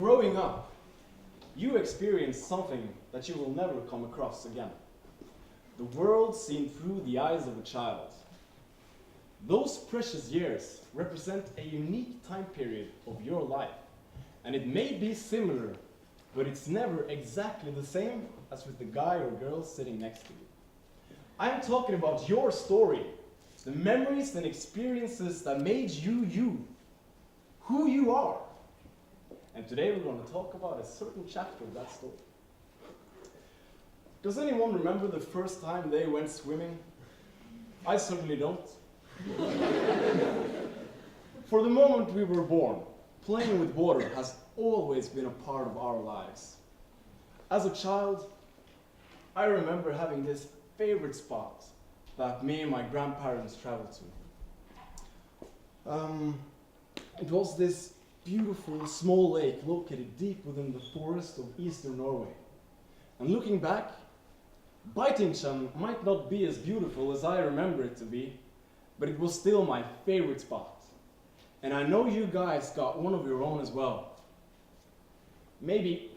Growing up, you experience something that you will never come across again. The world seen through the eyes of a child. Those precious years represent a unique time period of your life, and it may be similar, but it's never exactly the same as with the guy or girl sitting next to you. I am talking about your story, the memories and experiences that made you you, who you are. And today we're going to talk about a certain chapter of that story. Does anyone remember the first time they went swimming? I certainly don't. For the moment we were born, playing with water has always been a part of our lives. As a child, I remember having this favorite spot that me and my grandparents traveled to. It was this beautiful small lake located deep within the forest of eastern Norway. And looking back, Beitingchen might not be as beautiful as I remember it to be, but it was still my favorite spot. And I know you guys got one of your own as well. Maybe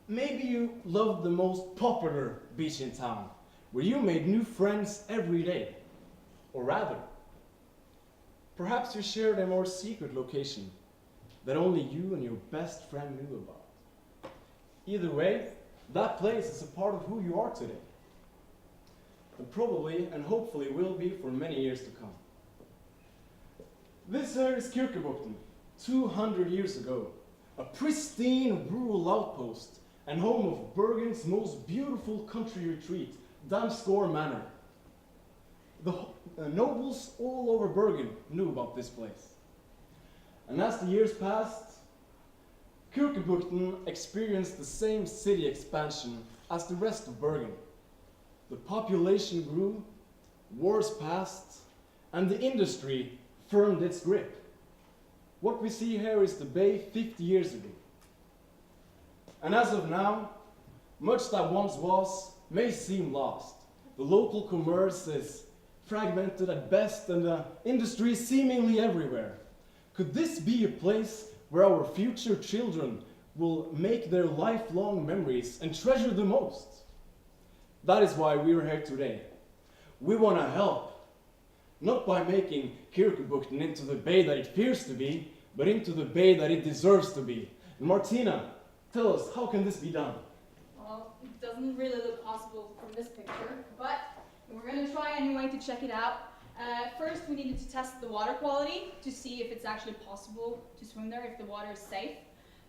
you loved the most popular beach in town, where you made new friends every day. Or rather, perhaps you shared a more secret location that only you and your best friend knew about. Either way, that place is a part of who you are today. And probably and hopefully will be for many years to come. This here is Kirkebukten, 200 years ago, a pristine rural outpost and home of Bergen's most beautiful country retreat, Damsgaard Manor. The nobles all over Bergen knew about this place. And as the years passed, Kirkebukten experienced the same city expansion as the rest of Bergen. The population grew, wars passed, and the industry firmed its grip. What we see here is the bay 50 years ago. And as of now, much that once was may seem lost. The local commerce is fragmented at best, and the industry is seemingly everywhere. Could this be a place where our future children will make their lifelong memories and treasure the most? That is why we are here today. We want to help, not by making Kirkebukten into the bay that it fears to be, but into the bay that it deserves to be. And Martina, tell us, how can this be done? Well, it doesn't really look possible from this picture, but we're going to try anyway to check it out. First, we needed to test the water quality to see if it's actually possible to swim there, if the water is safe.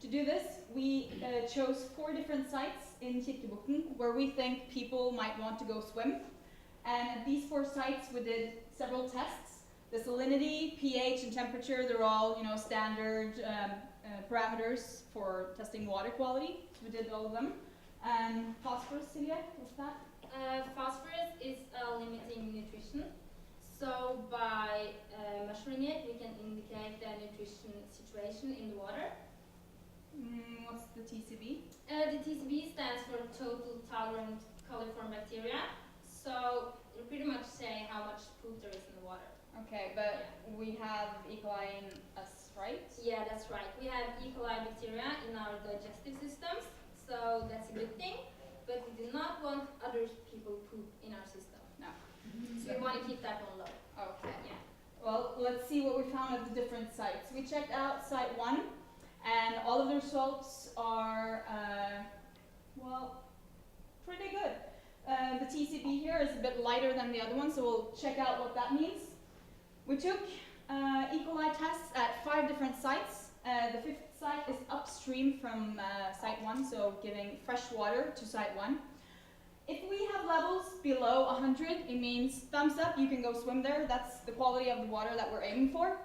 To do this, we chose 4 different sites in Kirkebukten where we think people might want to go swim. And at these 4 sites, we did several tests. The salinity, pH, and temperature, they're all standard parameters for testing water quality. So we did all of them. And phosphorus, Silje, what's that? Phosphorus is limiting nutrition. So by measuring it, we can indicate the nutrition situation in the water. What's the TCB? The TCB stands for total tolerant coliform bacteria. So it pretty much say how much poop there is in the water. Okay, but we have E. coli in us, right? Yeah, that's right. We have E. coli bacteria in our digestive systems, so that's a good thing. But we do not want other people poop in our system. No. So we want to keep that one low. Okay. Yeah. Well, let's see what we found at the different sites. We checked out site 1, and all of the results are, pretty good. The TCB here is a bit lighter than the other one, so we'll check out what that means. We took E. coli tests at 5 different sites. The 5th site is upstream from site 1, so giving fresh water to site 1. If we have levels below 100, it means thumbs up, you can go swim there. That's the quality of the water that we're aiming for.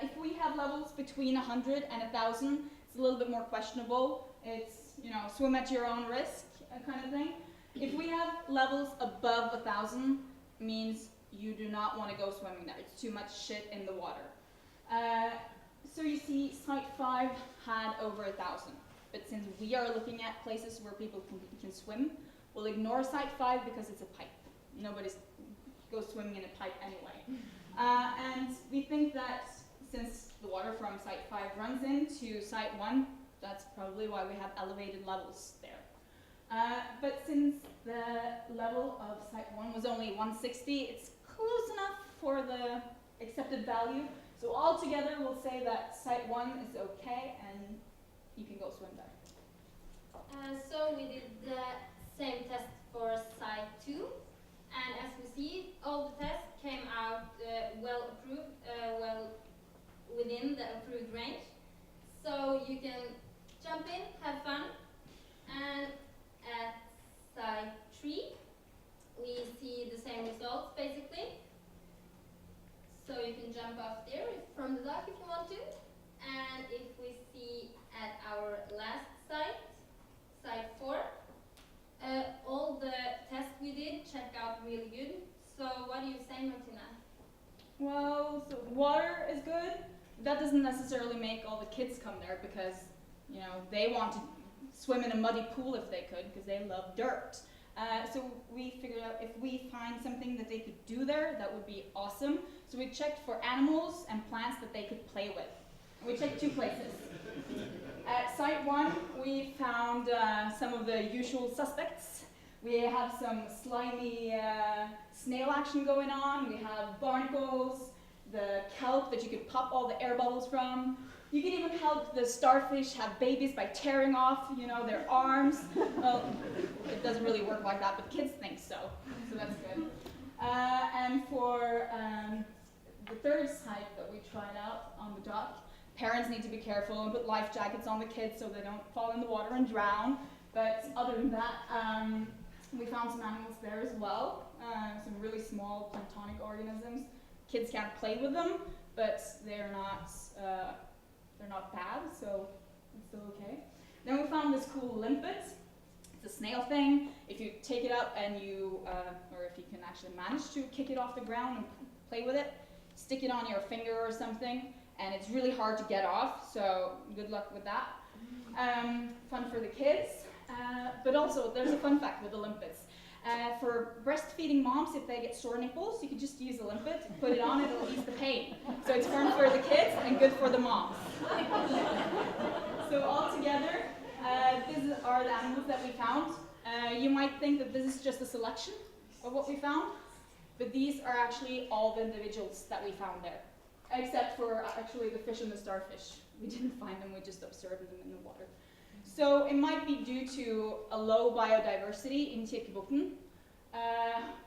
If we have levels between 100 and 1,000, it's a little bit more questionable. It's, swim at your own risk kind of thing. If we have levels above 1,000, means you do not want to go swimming there. It's too much shit in the water. So you see, site 5 had over 1,000. But since we are looking at places where people can swim, we'll ignore site 5 because it's a pipe. Nobody goes swimming in a pipe anyway. And we think that since the water from site 5 runs into site 1, that's probably why we have elevated levels there. But since the level of site 1 was only 160, it's close enough for the accepted value. So altogether, we'll say that site 1 is okay, and you can go swim there. So we did the same test for site 2, and as we see, all the tests came out well approved, well within the approved range. So you can jump in, have fun, and at site 3, we see the same results basically. So you can jump off there from the dock if you want to. And if we see at our last site, site 4, all the tests we did checked out really good. So what do you say, Martina? Well, so water is good. That doesn't necessarily make all the kids come there because, you know, they want to swim in a muddy pool if they could because they love dirt. So we figured out if we find something that they could do there, that would be awesome. So we checked for animals and plants that they could play with. And we checked 2 places. At site 1, we found some of the usual suspects. We have some slimy snail action going on. We have barnacles, the kelp that you could pop all the air bubbles from. You can even help the starfish have babies by tearing off, you know, their arms. Well, it doesn't really work like that, but kids think so. So that's good. And for the 3rd site that we tried out on the dock, parents need to be careful and put life jackets on the kids so they don't fall in the water and drown. But other than that, we found some animals there as well. Some really small planktonic organisms. Kids can't play with them, but they're not bad, so it's still okay. Then we found this cool limpet. It's a snail thing. If you take it up and you, or if you can actually manage to kick it off the ground and play with it, stick it on your finger or something, and it's really hard to get off, so good luck with that. Fun for the kids, but also there's a fun fact with the limpets. For breastfeeding moms, if they get sore nipples, you can just use a limpet, put it on, it'll ease the pain. So it's fun for the kids and good for the moms. So all together, these are the animals that we found. You might think that this is just a selection of what we found, but these are actually all the individuals that we found there, except for actually the fish and the starfish. We didn't find them, we just observed them in the water. So it might be due to a low biodiversity in Kirkebukten,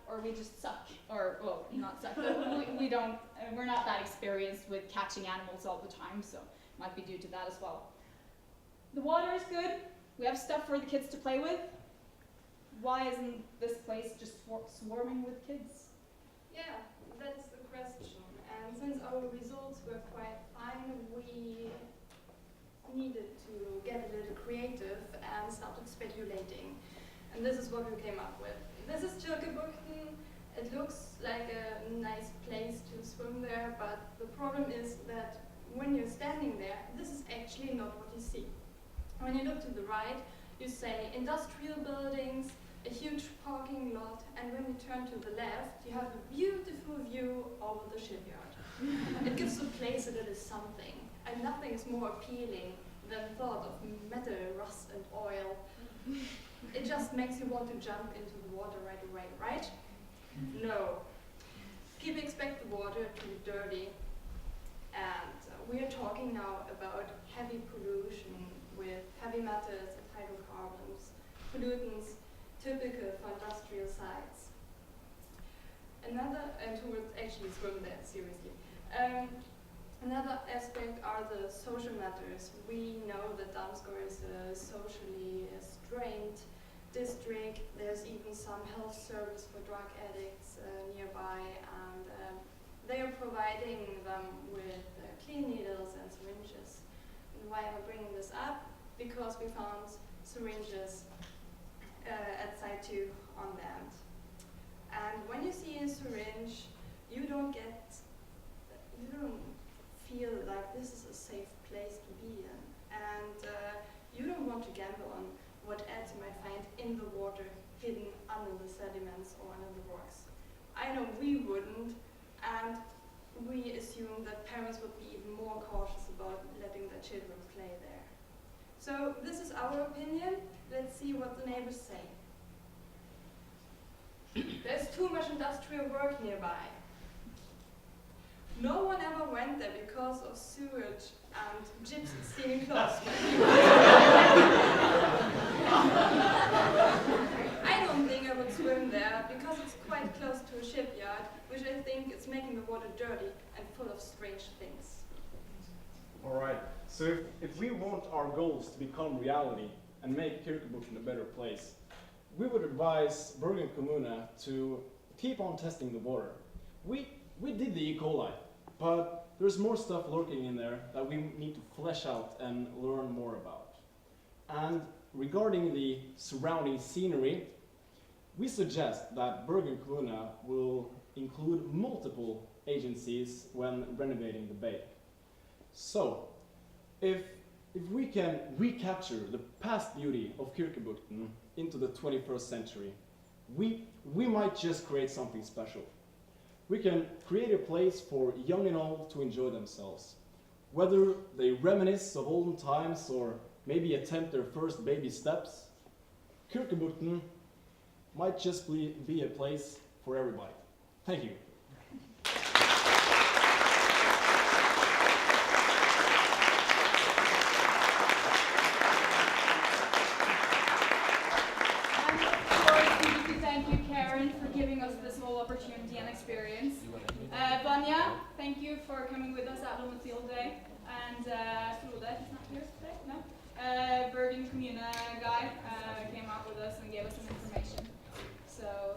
or we just suck, or well, not suck, but we're not that experienced with catching animals all the time, so it might be due to that as well. The water is good. We have stuff for the kids to play with. Why isn't this place just swarming with kids? Yeah, that's the question. And since our results were quite fine, we needed to get a little creative and started speculating. And this is what we came up with. This is Kirkebukten. It looks like a nice place to swim there, but the problem is that when you're standing there, this is actually not what you see. When you look to the right, you say industrial buildings, a huge parking lot, and when you turn to the left, you have a beautiful view over the shipyard. It gives the place a little something, and nothing is more appealing than thought of metal, rust, and oil. It just makes you want to jump into the water right away, right? No. People expect the water to be dirty, and we are talking now about heavy pollution with heavy metals and hydrocarbons, pollutants typical for industrial sites. And who would actually swim there, seriously. Another aspect are the social matters. We know that Damsgaard is a socially strained district. There's even some health service for drug addicts nearby, and they are providing them with clean needles and syringes. And why am I bringing this up? Because we found syringes at site 2 on land. And when you see a syringe, you don't feel like this is a safe place to be in. And you don't want to gamble on what else you might find in the water, hidden under the sediments or under the rocks. I know we wouldn't, and we assume that parents would be even more cautious about letting their children play there. So this is our opinion. Let's see what the neighbors say. There's too much industrial work nearby. No one ever went there because of sewage and gypsies stealing clothes. I don't think I would swim there because it's quite close to a shipyard, which I think is making the water dirty and full of strange things. Alright, so if we want our goals to become reality and make Kirkebukten a better place, we would advise Bergen Kommune to keep on testing the water. We did the E. coli, but there's more stuff lurking in there that we need to flesh out and learn more about. And regarding the surrounding scenery, we suggest that Bergen Kommune will include multiple agencies when renovating the bay. So, if we can recapture the past beauty of Kirkebukten into the 21st century, we might just create something special. We can create a place for young and old to enjoy themselves. Whether they reminisce of olden times or maybe attempt their first baby steps, Kirkebukten might just be a place for everybody. Thank you. Thank you, Karin, for giving us this whole opportunity and experience. Vanja, thank you for coming with us out on the field day. And Frode, he's not here today, no? Bergen Kommune guy came out with us and gave us some information. So